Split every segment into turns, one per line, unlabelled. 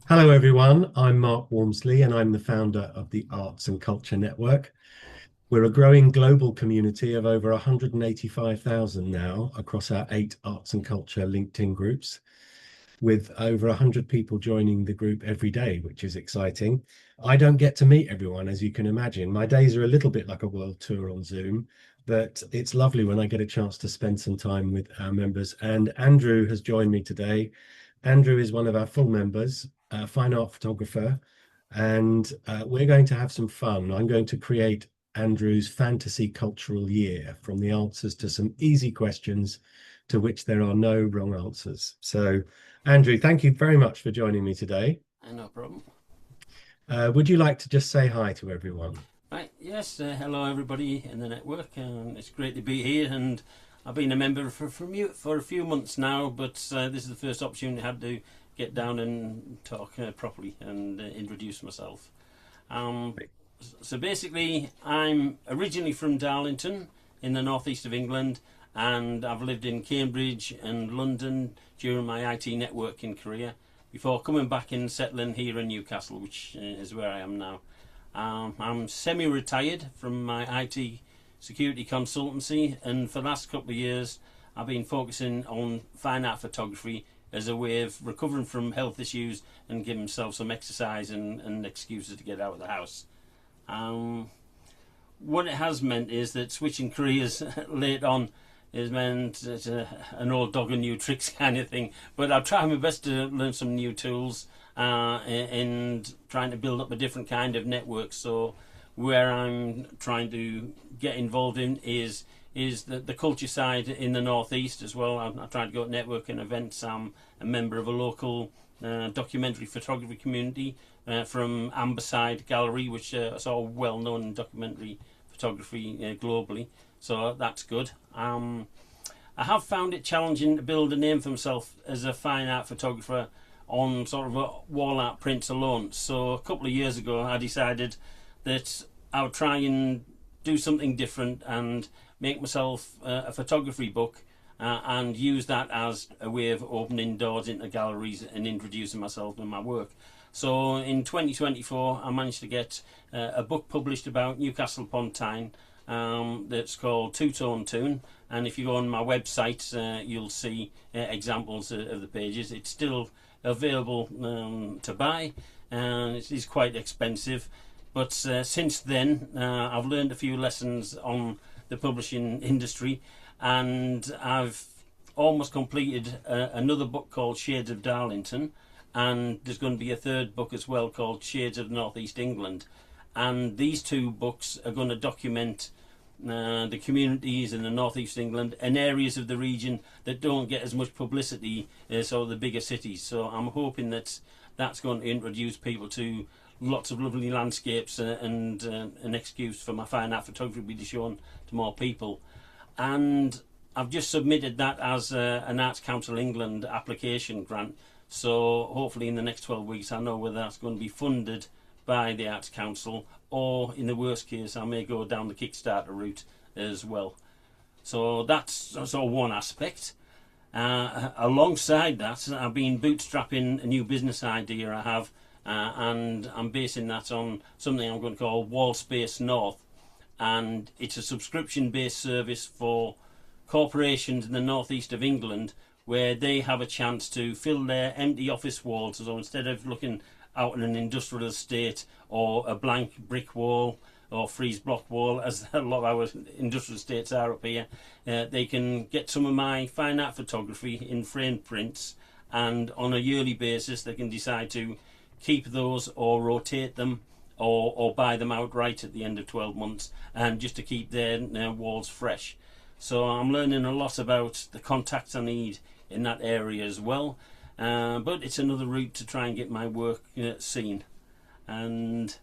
Hello, everyone. I'm Mark Walmsley, and I'm the founder of the Arts and Culture Network. We're a growing global community of over 185,000 now across our 8 arts and culture LinkedIn groups, with over 100 people joining the group every day, which is exciting. I don't get to meet everyone, as you can imagine. My days are a little bit like a world tour on Zoom, but it's lovely when I get a chance to spend some time with our members. And Andrew has joined me today. Andrew is one of our full members, a fine art photographer, and we're going to have some fun. I'm going to create Andrew's fantasy cultural year from the answers to some easy questions to which there are no wrong answers. So, Andrew, thank you very much for joining me today.
No problem.
Would you like to just say hi to everyone?
Right, yes, hello everybody in the network. It's great to be here, and I've been a member for a few months now, but this is the first opportunity I had to get down and talk properly and introduce myself. Um, so basically, I'm originally from Darlington in the northeast of England, and I've lived in Cambridge and London during my IT networking career before coming back and settling here in Newcastle, which is where I am now. I'm semi-retired from my IT security consultancy, and for the last couple of years I've been focusing on fine art photography as a way of recovering from health issues and giving myself some exercise and excuses to get out of the house. Um, what it has meant is that switching careers late on has meant it's an old dog and new tricks kind of thing. But I've tried my best to learn some new tools and trying to build up a different kind of network. So where I'm trying to get involved in is the culture side in the northeast as well. I'm trying to go to networking events. I'm a member of a local documentary photography community from Amberside Gallery, which is all well known in documentary photography globally. So that's good. I have found it challenging to build a name for myself as a fine art photographer on sort of a wall art prints alone. So a couple of years ago I decided that I would try and do something different and make myself a photography book and use that as a way of opening doors into galleries and introducing myself and my work. So in 2024 I managed to get a book published about Newcastle upon Tyne that's called Two Tone Toon, and if you go on my website you'll see examples of the pages. It's still available to buy, and it is quite expensive, but since then I've learned a few lessons on the publishing industry, and I've almost completed another book called Shades of Darlington, and there's going to be a third book as well called Shades of North East England, and these two books are going to document the communities in the northeast England and areas of the region that don't get as much publicity as all the bigger cities. So I'm hoping that that's going to introduce people to lots of lovely landscapes and an excuse for my fine art photography to be shown to more people. And I've just submitted that as an Arts Council England application grant. So hopefully in the next 12 weeks I know whether that's going to be funded by the Arts Council, or in the worst case I may go down the Kickstarter route as well. So that's sort of one aspect. Alongside that, I've been bootstrapping a new business idea I have, and I'm basing that on something I'm going to call Wall Space North, and it's a subscription based service for corporations in the northeast of England where they have a chance to fill their empty office walls. So instead of looking out in an industrial estate or a blank brick wall or freeze block wall, as a lot of our industrial estates are up here, they can get some of my fine art photography in framed prints, and on a yearly basis they can decide to keep those or rotate them or buy them outright at the end of 12 months, and just to keep their walls fresh. So I'm learning a lot about the contacts I need in that area as well. But it's another route to try and get my work seen. And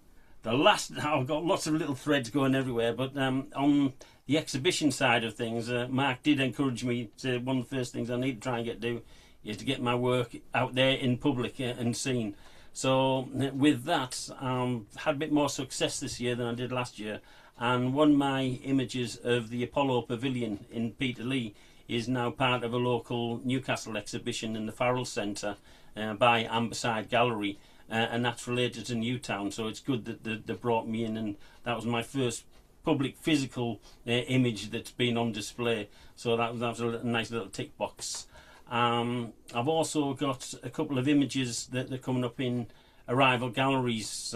the last, I've got lots of little threads going everywhere, but on the exhibition side of things, Mark did encourage me to, one of the first things I need to try and do is to get my work out there in public and seen. So with that, had a bit more success this year than I did last year, and one of my images of the Apollo Pavilion in Peterlee is now part of a local Newcastle exhibition in the Farrell Centre by Amberside Gallery, and that's related to Newtown. So it's good that they brought me in, and that was my first public physical image that's been on display. So that was a nice little tick box. I've also got a couple of images that are coming up in Arrival Galleries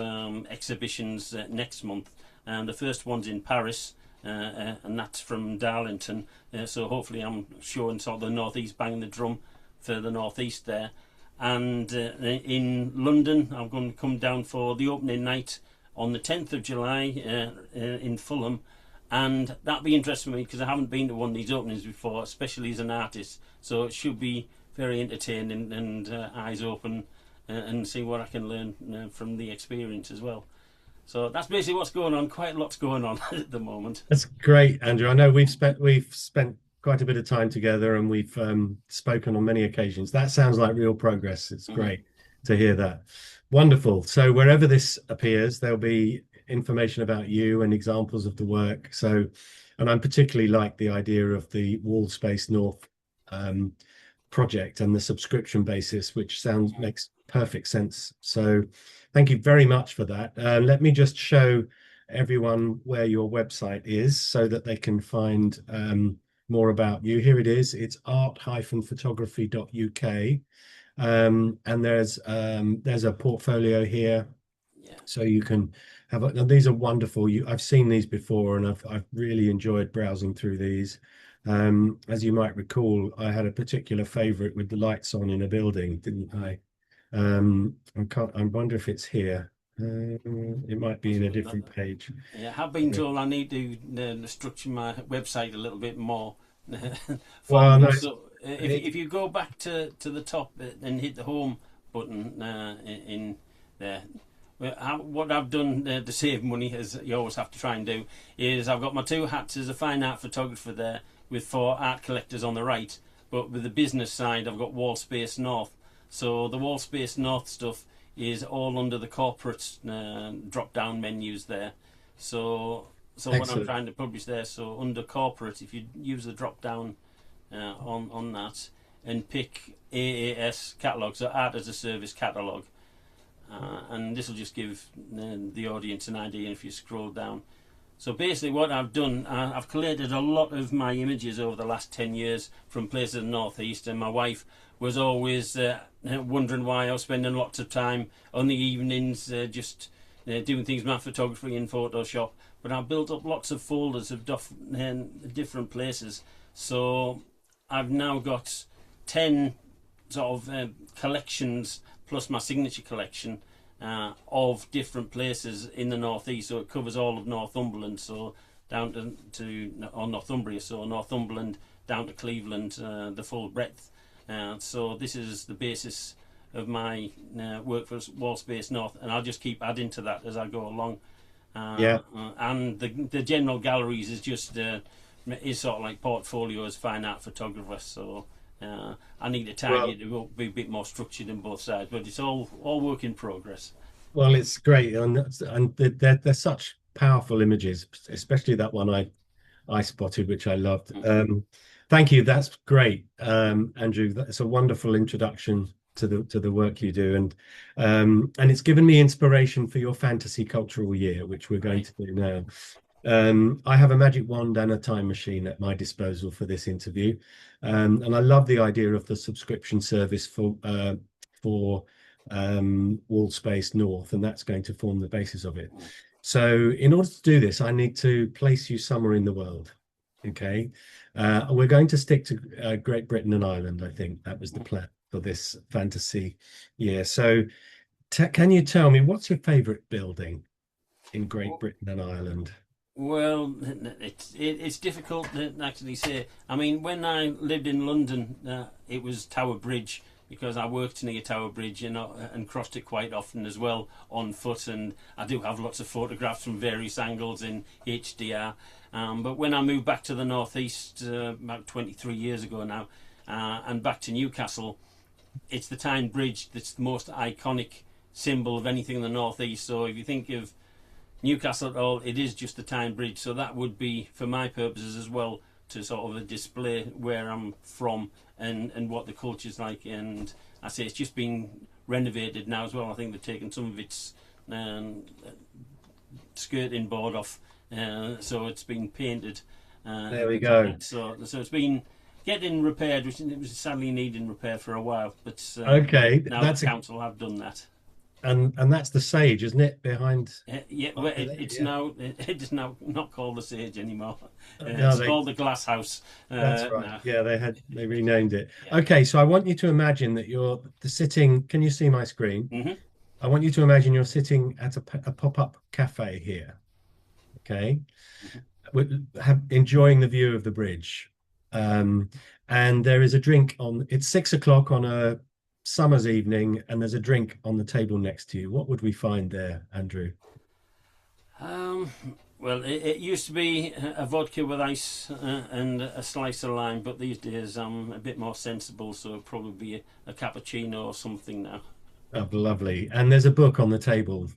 exhibitions next month. And the first one's in Paris, and that's from Darlington. So hopefully I'm showing sort of the northeast, banging the drum for the northeast there. And in London, I'm going to come down for the opening night on the 10th of July in Fulham. And that'll be interesting for me because I haven't been to one of these openings before, especially as an artist. So it should be very entertaining and eyes open and see what I can learn from the experience as well. So that's basically what's going on. Quite a lot's going on at the moment.
That's great, Andrew. I know we've spent quite a bit of time together, and we've spoken on many occasions. That sounds like real progress. It's great to hear that. Wonderful. So wherever this appears, there'll be information about you and examples of the work. So, and I'm particularly like the idea of the Wall Space North project and the subscription basis, which makes perfect sense. So thank you very much for that. Let me just show everyone where your website is so that they can find more about you. Here it is. It's art-photography.uk. And there's a portfolio here.
Yeah.
So you can have and these are wonderful. I've seen these before, and I've really enjoyed browsing through these. As you might recall, I had a particular favorite with the lights on in a building, didn't I? I wonder if it's here. It might be in a different page.
Yeah, I've been told I need to structure my website a little bit more.
Well, no,
so if you go back to the top and hit the home button in there, what I've done to save money, as you always have to try and do, is I've got my two hats as a fine art photographer there, with 4 art collectors on the right, but with the business side I've got Wall Space North. So the Wall Space North stuff is all under the corporate drop down menus there. So what I'm trying to publish there, so under corporate, if you use the drop down on that and pick AAS catalogue, so art as a service catalogue, and this will just give the audience an idea if you scroll down. So basically what I've done, I've collated a lot of my images over the last 10 years from places in the northeast, and my wife was always wondering why I was spending lots of time on the evenings just doing things with my photography in Photoshop. But I built up lots of folders of different places. So I've now got 10 sort of collections plus my signature collection of different places in the northeast. So it covers all of Northumberland, so down to or Northumbria, so Northumberland down to Cleveland, the full breadth. So this is the basis of my work for Wall Space North, and I'll just keep adding to that as I go along. And the general galleries is just is sort of like portfolio as fine art photographer. So I need to tidy it to be a bit more structured in both sides, but it's all work in progress.
Well, it's great, and they're such powerful images, especially that one I spotted, which I loved. Thank you. That's great, Andrew. That's a wonderful introduction to the work you do, and it's given me inspiration for your fantasy cultural year, which we're going to do now. I have a magic wand and a time machine at my disposal for this interview, and I love the idea of the subscription service for Wall Space North, and that's going to form the basis of it. So in order to do this, I need to place you somewhere in the world. Okay, we're going to stick to Great Britain and Ireland. I think that was the plan for this fantasy year. So can you tell me what's your favorite building in Great Britain and Ireland?
Well, it's difficult to actually say. I mean, when I lived in London, it was Tower Bridge, because I worked near Tower Bridge and crossed it quite often as well on foot, and I do have lots of photographs from various angles in HDR. But when I moved back to the northeast about 23 years ago now, and back to Newcastle, it's the Tyne Bridge that's the most iconic symbol of anything in the northeast. So if you think of Newcastle at all, it is just the Tyne Bridge. So that would be, for my purposes as well, to sort of display where I'm from and what the culture's like. And I say it's just been renovated now as well. I think they've taken some of its um, skirting board off, so it's been painted.
There we go.
So it's been getting repaired, which it was sadly needing repair for a while. But
Okay,
now
that's
the council have done that.
and that's the Sage, isn't it? Behind.
Yeah, well, it's
Yeah.
now it is now not called the Sage anymore.
No,
It's called the Glass House.
that's right.
Now.
Yeah, they renamed it.
Yeah.
Okay, so I want you to imagine that you're the sitting. Can you see my screen?
Hmm.
I want you to imagine you're sitting at a pop-up cafe here. Okay, enjoying the view of the bridge. Um, and there is a drink on, it's 6 o'clock on a summer's evening, and there's a drink on the table next to you. What would we find there, Andrew?
Um, well, it used to be a vodka with ice and a slice of lime, but these days I'm a bit more sensible, so it'll probably be a cappuccino or something now.
Oh, lovely. And there's a book on the table.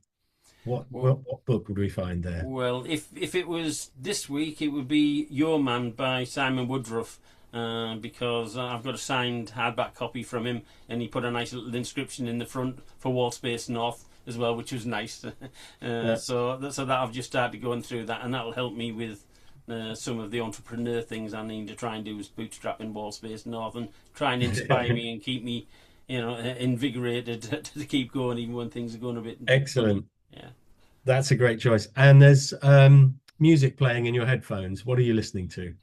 What
Well,
what, what book would we find there?
well, if it was this week, it would be Your Man by Simon Woodruff. Because I've got a signed hardback copy from him, and he put a nice little inscription in the front for Wall Space North as well, which was nice.
Yeah.
So that I've just started going through that, and that'll help me with some of the entrepreneur things I need to try and do, is bootstrapping Wall Space North and try and inspire me and keep me, invigorated to keep going even when things are going a bit funny.
Excellent.
Yeah.
That's a great choice. And there's music playing in your headphones. What are you listening to?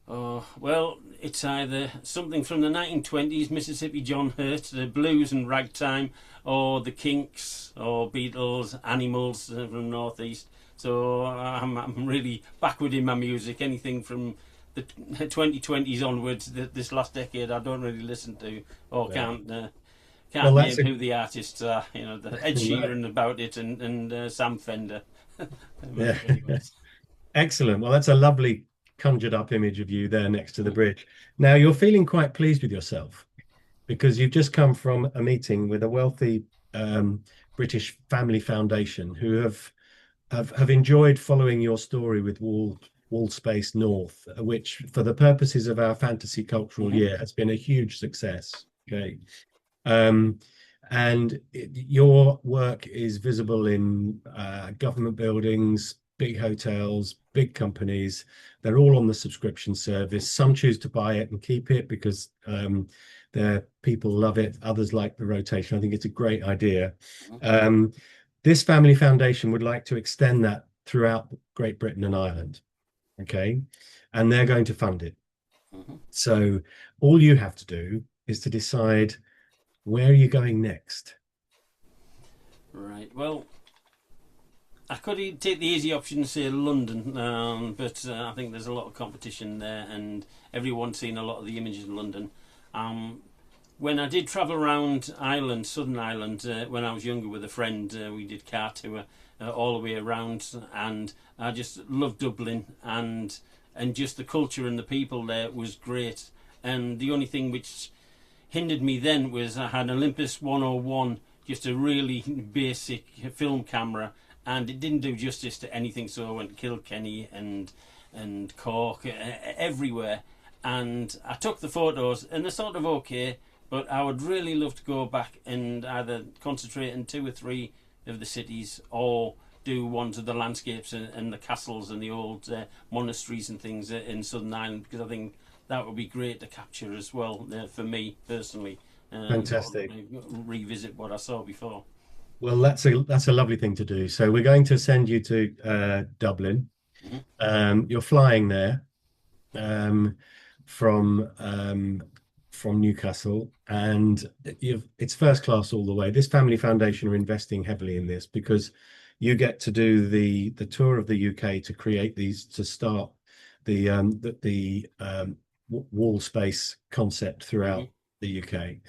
Oh, well, it's either something from the 1920s, Mississippi John Hurt, the blues and ragtime, or the Kinks, or Beatles, Animals from Northeast. So I'm really backward in my music. Anything from the 2020s onwards, this last decade, I don't really listen to, or
Yeah.
can't
Well,
name
that's a
who the artists are. The Ed Sheeran about it, and Sam Fender.
yeah.
Anyways.
Excellent. Well, that's a lovely conjured up image of you there next to the
Mm.
bridge. Now you're feeling quite pleased with yourself because you've just come from a meeting with a wealthy British family foundation who have enjoyed following your story with Wall Space North, which for the purposes of our fantasy cultural
Mhm.
year has been a huge success. Okay. Um, and your work is visible in government buildings, big hotels, big companies. They're all on the subscription service. Some choose to buy it and keep it because their people love it. Others like the rotation. I think it's a great idea.
Mhm.
Um, this family foundation would like to extend that throughout Great Britain and Ireland. Okay. And they're going to fund it.
Mhm.
So all you have to do is to decide where are you going next?
Right. Well, I could take the easy option and say London, but I think there's a lot of competition there, and everyone's seen a lot of the images of London. When I did travel around Ireland, Southern Ireland, when I was younger with a friend, we did car tour all the way around, and I just loved Dublin, and just the culture and the people there was great. And the only thing which hindered me then was I had an Olympus 101, just a really basic film camera, and it didn't do justice to anything. So I went to Kilkenny and Cork, everywhere, and I took the photos, and they're sort of okay. But I would really love to go back and either concentrate in two or three of the cities, or do ones of the landscapes and the castles and the old monasteries and things in Southern Ireland, because I think that would be great to capture as well for me personally.
Fantastic.
Revisit what I saw before.
Well, that's a lovely thing to do. So we're going to send you to Dublin.
Mhm.
You're flying there um, from um, from Newcastle, and it's first class all the way. This family foundation are investing heavily in this because you get to do the tour of the UK to create these to start the wall space concept throughout
Mhm.
the UK.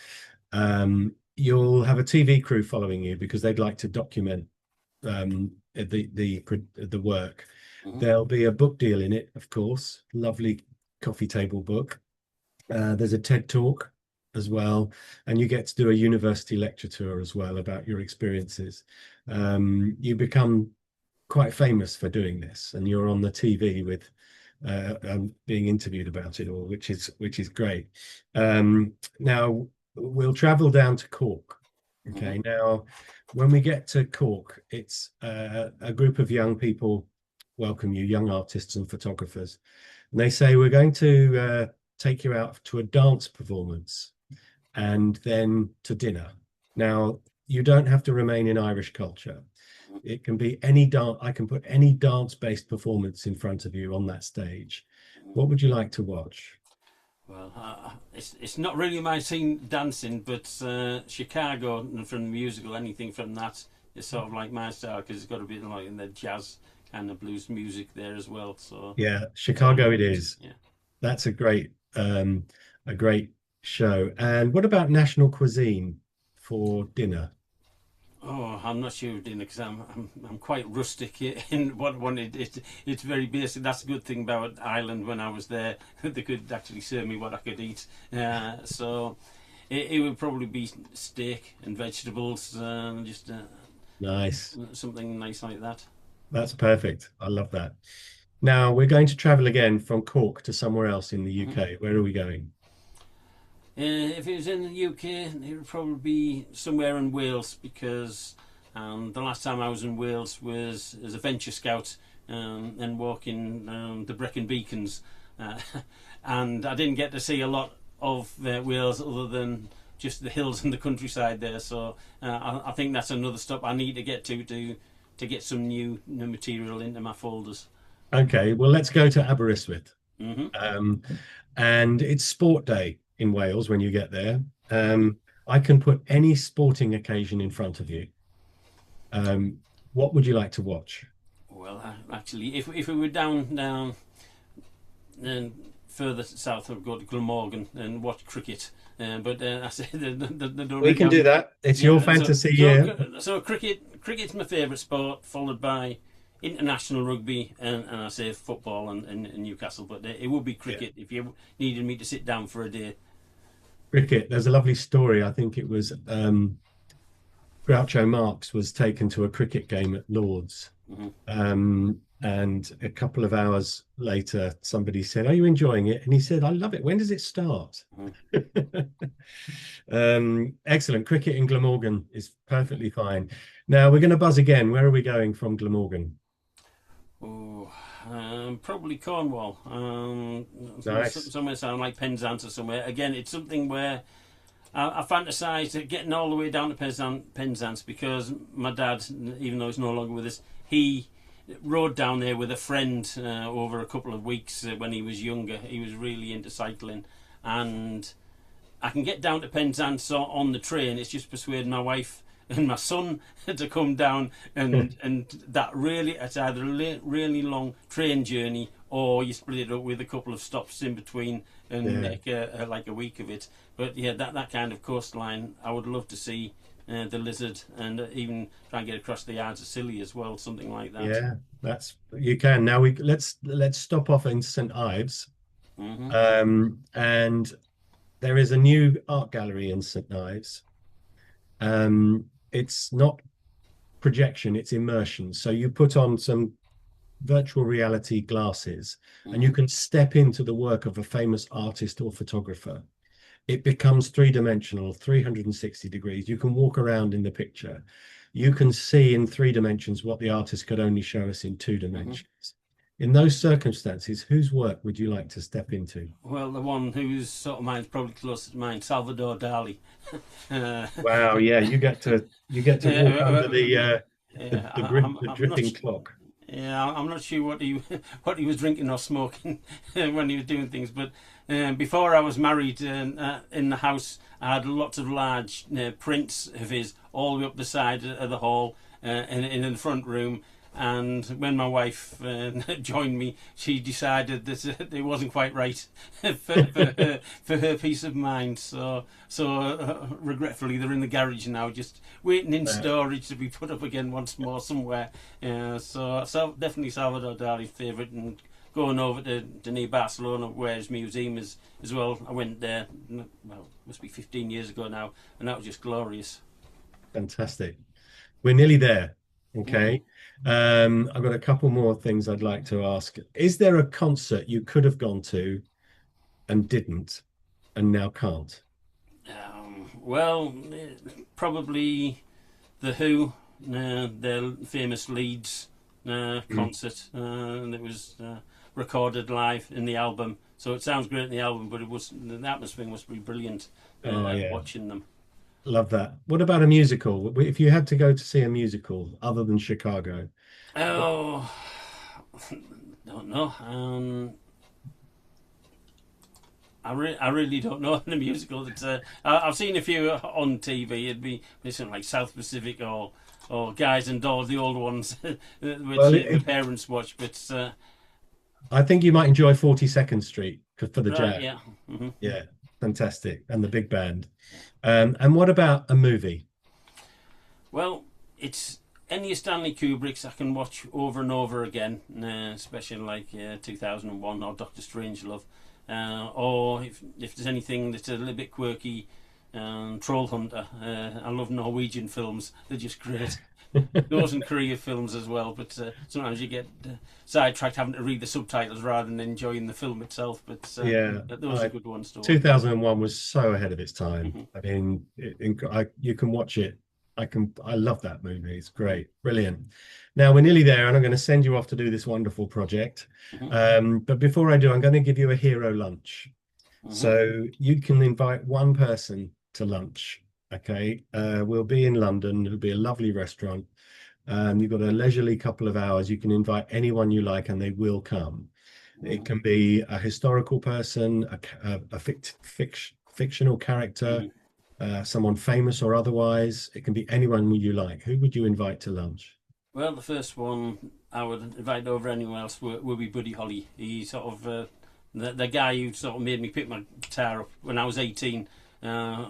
You'll have a TV crew following you because they'd like to document the work.
Mhm.
There'll be a book deal in it, of course. Lovely coffee table book. There's a TED talk as well, and you get to do a university lecture tour as well about your experiences. You become quite famous for doing this, and you're on the TV with being interviewed about it all, which is great. Now we'll travel down to Cork, Okay, now when we get to Cork, it's a group of young people welcome you, young artists and photographers. And they say, we're going to take you out to a dance performance and then to dinner. Now, you don't have to remain in Irish culture. It can be any dance. I can put any dance-based performance in front of you on that stage. What would you like to watch?
Well, it's not really my scene dancing, but Chicago and from the musical, anything from that is sort of like my style because it's got a bit like in the jazz kind of blues music there as well. So
Yeah,
it's all
Chicago it
good.
is.
Yeah.
That's a great show. And what about national cuisine for dinner?
Oh, I'm not sure of dinner because I'm quite rustic in what one it's very basic. That's a good thing about Ireland. When I was there, they could actually serve me what I could eat. So it would probably be steak and vegetables, just
Nice.
something nice like that.
That's perfect. I love that. Now we're going to travel again from Cork to somewhere else in the
Mhm.
UK. Where are we going?
If it was in the UK, it would probably be somewhere in Wales because the last time I was in Wales was as a venture scout and walking the Brecon Beacons, uh, and I didn't get to see a lot of Wales other than just the hills and the countryside there. So I think that's another stop I need to get to get some new material into my folders.
Okay, well, let's go to Aberystwyth.
Hmm.
Um, and it's sport day in Wales when you get there. I can put any sporting occasion in front of you. Um, what would you like to watch?
Well, actually, if we were down and further south, I'd go to Glamorgan and watch cricket. But I said they don't
We
really
can
have.
do that. It's your
Yeah,
fantasy year.
so cricket's my favourite sport, followed by international rugby and I say football and Newcastle. But it would be
Yeah.
cricket if you needed me to sit down for a day.
Cricket. There's a lovely story. I think it was Groucho Marx was taken to a cricket game at Lord's.
Hmm.
And a couple of hours later, somebody said, "Are you enjoying it?" And he said, "I love it. When does it start?"
Hmm.
Excellent. Cricket in Glamorgan is perfectly fine. Now we're going to buzz again. Where are we going from Glamorgan?
Oh, probably Cornwall.
Nice.
Somewhere sound like Penzance or somewhere. Again, it's something where I fantasise getting all the way down to Penzance because my dad, even though he's no longer with us, he rode down there with a friend over a couple of weeks when he was younger. He was really into cycling, and I can get down to Penzance on the train. It's just persuading my wife and my son to come down, and that really it's either a really long train journey or you split it up with a couple of stops in between and
Yeah,
make like a week of it. But yeah, that kind of coastline, I would love to see the Lizard and even try and get across the Yards of Scilly as well, something like that.
yeah, that's you can. Now we let's stop off in St. Ives.
Hmm.
And there is a new art gallery in St. Ives. It's not projection, it's immersion. So you put on some virtual reality glasses and you
Hmm.
can step into the work of a famous artist or photographer. It becomes three-dimensional, 360 degrees. You can walk around in the picture. You can see in 3 dimensions what the artist could only show us in two
Hmm.
dimensions. In those circumstances, whose work would you like to step into?
Well, the one who's sort of mine's probably closest to mine, Salvador Dali. uh,
Wow, yeah, you get to walk under
uh,
the
yeah,
the
I'm not.
dripping clock.
Yeah, I'm not sure what he what he was drinking or smoking when he was doing things. But before I was married, in the house, I had lots of large prints of his all the way up the side of the hall, in the front room. And when my wife joined me, she decided that it wasn't quite right for her peace of mind. So regretfully, they're in the garage now, just waiting in
Uh,
storage to be put up again once more somewhere. So definitely Salvador Dali's favourite, and going over to near Barcelona where his museum is as well. I went there, well, must be 15 years ago now, and that was just glorious.
Fantastic. We're nearly there.
Mm.
Okay. I've got a couple more things I'd like to ask. Is there a concert you could have gone to and didn't and now can't?
Well, probably the Who, their famous Leeds
Mm.
concert that was recorded live in the album. So it sounds great in the album, but it was the atmosphere must be brilliant
Oh yeah,
watching them.
love that. What about a musical? If you had to go to see a musical other than Chicago, what-
Oh, don't know. I really don't know the musical. That I've seen a few on TV. It'd be something like South Pacific or Guys and Dolls, the old ones, which
well,
my parents watch. But
I think you might enjoy 42nd Street for the
right,
jazz.
yeah. Hmm.
Yeah, fantastic, and the big band. And what about a movie?
Well, it's any of Stanley Kubrick's I can watch over and over again, especially like 2001 or Doctor Strangelove. Or if there's anything that's a little bit quirky, Troll Hunter. I love Norwegian films; they're just great. Those and Korea films as well, but sometimes you get sidetracked having to read the subtitles rather than enjoying the film itself.
Yeah,
But those are good ones to watch.
2001 was so ahead of its time.
Hmm.
I mean, you can watch it. I love that movie. It's great, brilliant. Now we're nearly there, and I'm going to send you off to do this wonderful project.
Hmm.
But before I do, I'm going to give you a hero lunch.
Hmm.
So you can invite one person to lunch. Okay, we'll be in London. It'll be a lovely restaurant. You've got a leisurely couple of hours. You can invite anyone you like, and they will come. It can be a historical person, fictional character,
Hmm.
someone famous or otherwise. It can be anyone you like. Who would you invite to lunch?
Well, the first one I would invite over anyone else would be Buddy Holly. He sort of the guy who sort of made me pick my guitar up when I was 18. Uh,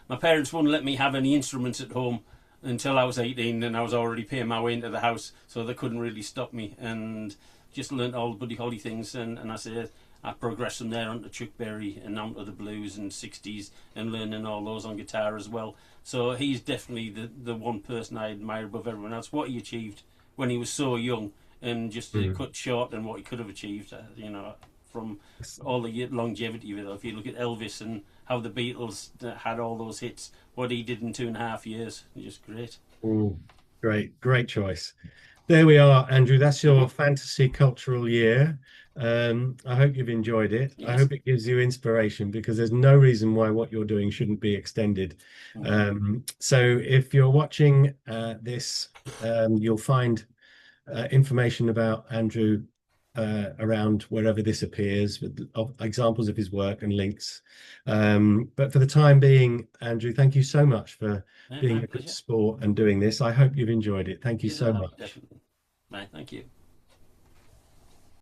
my parents wouldn't let me have any instruments at home until I was 18, and I was already paying my way into the house, so they couldn't really stop me. And just learnt all the Buddy Holly things, and I said I progressed from there onto Chuck Berry and onto the blues and 60s and learning all those on guitar as well. So he's definitely the one person I admire above everyone else. What he achieved when he was so young and just
Mm.
cut short and what he could have achieved, from all the longevity of it. If you look at Elvis and how the Beatles had all those hits, what he did in 2.5 years, just great.
Oh, great choice. There we are, Andrew. That's your
Hmm.
fantasy cultural year. I hope you've enjoyed it. I
Yes.
hope it gives you inspiration because there's no reason why what you're doing shouldn't be extended.
Hmm.
So if you're watching this, you'll find information about Andrew around wherever this appears with examples of his work and links. But for the time being, Andrew, thank you so much for
Yeah,
being
my
a good
pleasure.
sport and doing this. I hope you've enjoyed it. Thank you
Yes,
so
I have
much.
definitely. Right, thank you.